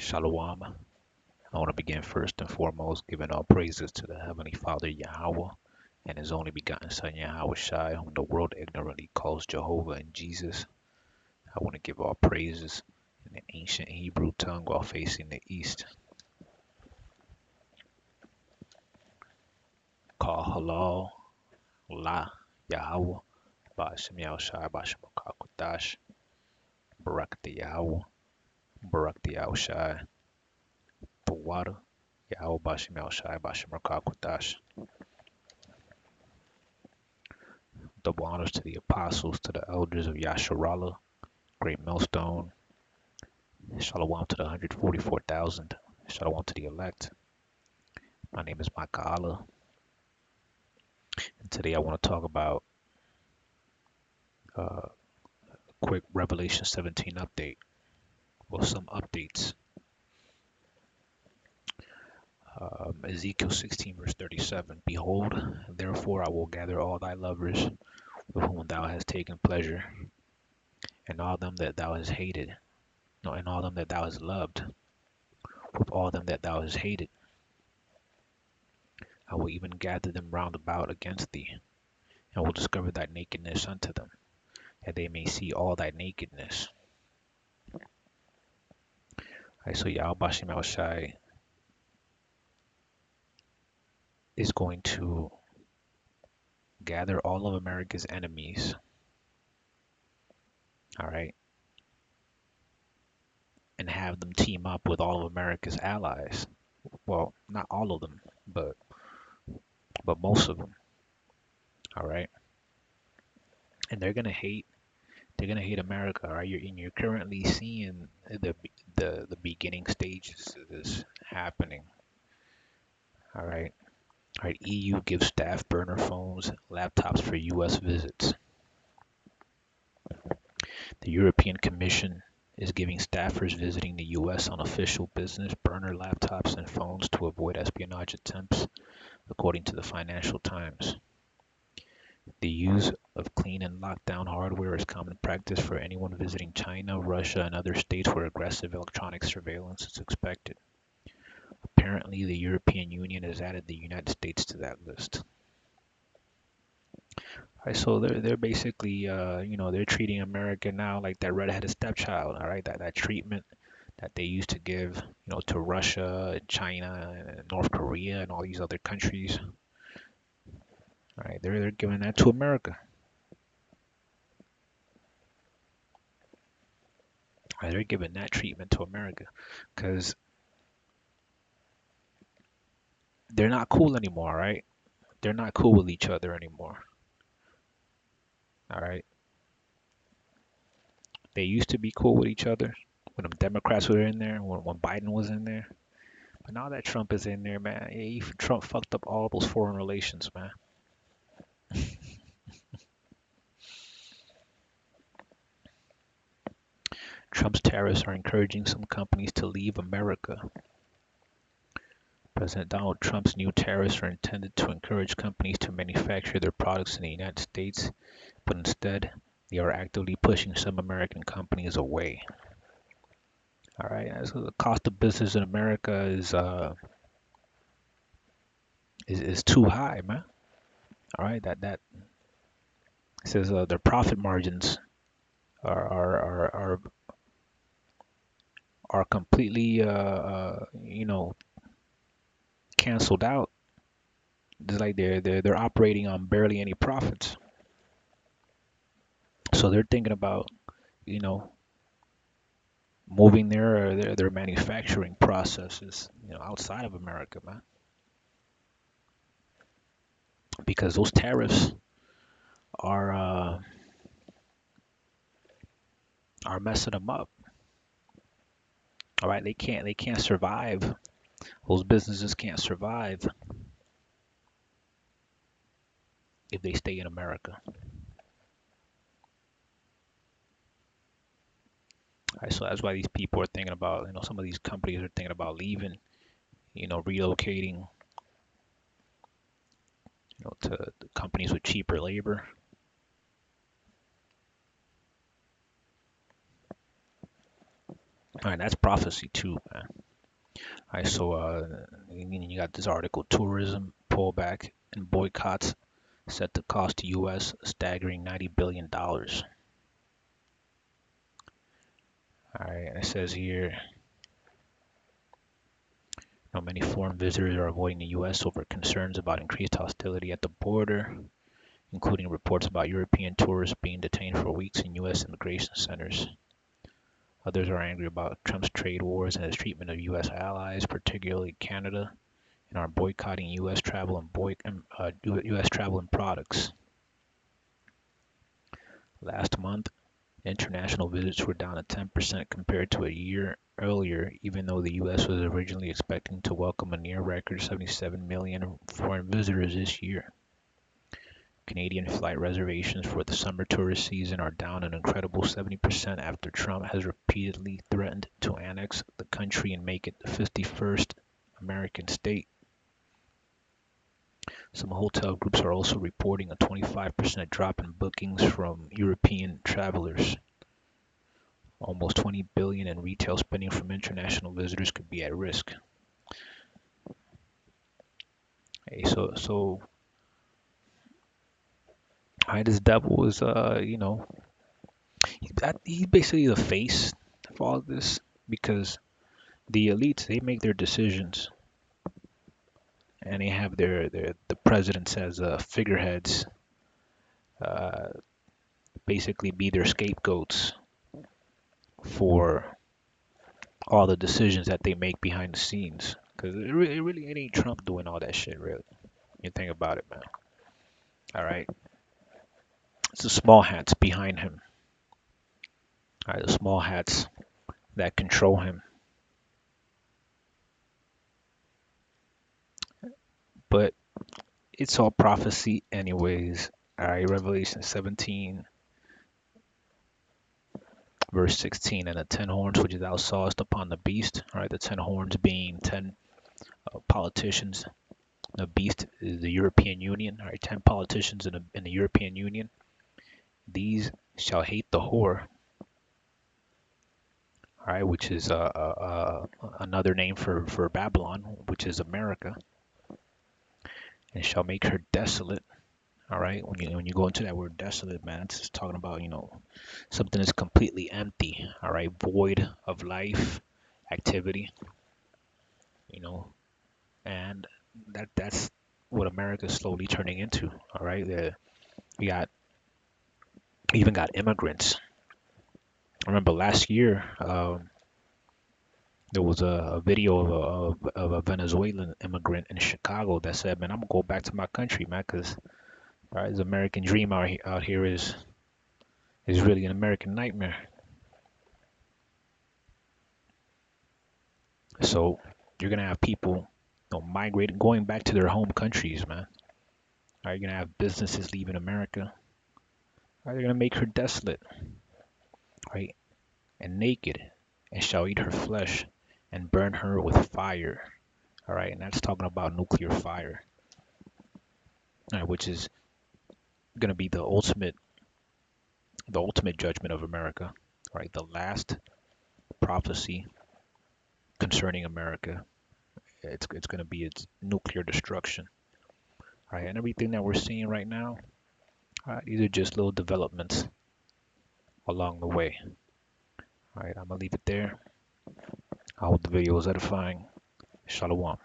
Shalom. I want to begin first and foremost giving all praises to the Heavenly Father Yahweh and His only begotten Son Yahweh Shai, whom the world ignorantly calls Jehovah and Jesus. I want to give all praises in the ancient Hebrew tongue while facing the east. Call halal, la, Yahweh, Ba'ashem Yahushai, Ba'ashem Kodash, Barak the Yahweh, Barak the Yahushai, the water, Yahweh, Ba'ashem Yahushai, Ba'ashem Kodash. Double honors to the apostles, to the elders of Yasharala, Greatmillstone. Shalom to the 144,000. Shalom to the elect. My name is Micah, and today I want to talk about a quick Revelation 17 update. Well, some updates. Ezekiel 16 verse 37. Behold, therefore I will gather all thy lovers with whom thou hast taken pleasure, and all them that thou hast hated, and all them that thou hast loved, with all them that thou hast hated. I will even gather them round about against thee, and will discover thy nakedness unto them, that they may see all thy nakedness. Alright, so Yahweh Shem Shai is going to gather all of America's enemies, alright, and have them team up with all of America's allies. Well, not all of them, but most of them, alright. And they're gonna hate America, alright. You're currently seeing the beginning stages of this happening, alright. Alright, EU gives staff burner phones, laptops for US visits. The European Commission is giving staffers visiting the US on official business burner laptops and phones to avoid espionage attempts, according to the Financial Times. The use of clean and lockdown hardware is common practice for anyone visiting China, Russia, and other states where aggressive electronic surveillance is expected. Apparently, the European Union has added the United States to that list. All right, so they're basically, they're treating America now like that redheaded stepchild. All right, that treatment that they used to give, to Russia, China, and North Korea, and all these other countries. All right, they're giving that to America. All right, they're giving that treatment to America because they're not cool anymore, right? They're not cool with each other anymore. All right. They used to be cool with each other when the Democrats were in there, when Biden was in there. But now that Trump is in there, man, Trump fucked up all those foreign relations, man. Trump's tariffs are encouraging some companies to leave America. President Donald Trump's new tariffs are intended to encourage companies to manufacture their products in the United States, but instead, they are actively pushing some American companies away. All right, so the cost of business in America is too high, man. All right, that says their profit margins are completely canceled out. It's like they're operating on barely any profits. So they're thinking about moving their manufacturing processes outside of America, man, because those tariffs are messing them up. All right, they can't survive. Those businesses can't survive if they stay in America. All right, so that's why these people are thinking about, some of these companies are thinking about leaving, relocating, to the companies with cheaper labor. All right, that's prophecy too, man. All right, so you got this article: tourism pullback and boycotts set to cost the U.S. a staggering $90 billion. All right, and it says here, many foreign visitors are avoiding the U.S. over concerns about increased hostility at the border, including reports about European tourists being detained for weeks in U.S. immigration centers. Others are angry about Trump's trade wars and his treatment of U.S. allies, particularly Canada, and are boycotting U.S. travel and U.S. travel and products. Last month, international visits were down at 10% compared to a year earlier, even though the U.S. was originally expecting to welcome a near record 77 million foreign visitors this year. Canadian flight reservations for the summer tourist season are down an incredible 70% after Trump has repeatedly threatened to annex the country and make it the 51st American state. Some hotel groups are also reporting a 25% drop in bookings from European travelers. Almost 20 billion in retail spending from international visitors could be at risk. Hey, so this devil is he's basically the face of all of this, because the elites, they make their decisions, and they have the presidents as figureheads, uh, basically be their scapegoats for all the decisions that they make behind the scenes. Because it ain't Trump doing all that shit, really. You think about it, man. All right, it's the small hats behind him. All right, the small hats that control him. But it's all prophecy, anyways. All right, Revelation 17, verse 16, and the 10 horns which thou sawest upon the beast. All right, the 10 horns being 10 politicians. The beast is the European Union. All right, 10 politicians in the European Union. These shall hate the whore. All right, which is another name for Babylon, which is America, and shall make her desolate. All right, when you go into that word desolate, man, it's just talking about something that's completely empty. All right, void of life, activity. You know, and that's what America's slowly turning into. All right, we got even got immigrants. I remember last year, there was a video of a Venezuelan immigrant in Chicago that said, "Man, I'm gonna go back to my country, man, because the American dream out here is really an American nightmare." So you're gonna have people, migrating, going back to their home countries, man. Are you gonna have businesses leaving America? Are they gonna make her desolate, right, and naked, and shall eat her flesh, and burn her with fire? All right, and that's talking about nuclear fire, all right, which is gonna be the ultimate judgment of America, right? The last prophecy concerning America. It's gonna be its nuclear destruction, right? And everything that we're seeing right now, these are just little developments along the way. All right, I'm gonna leave it there. I hope the video was edifying. Shalom.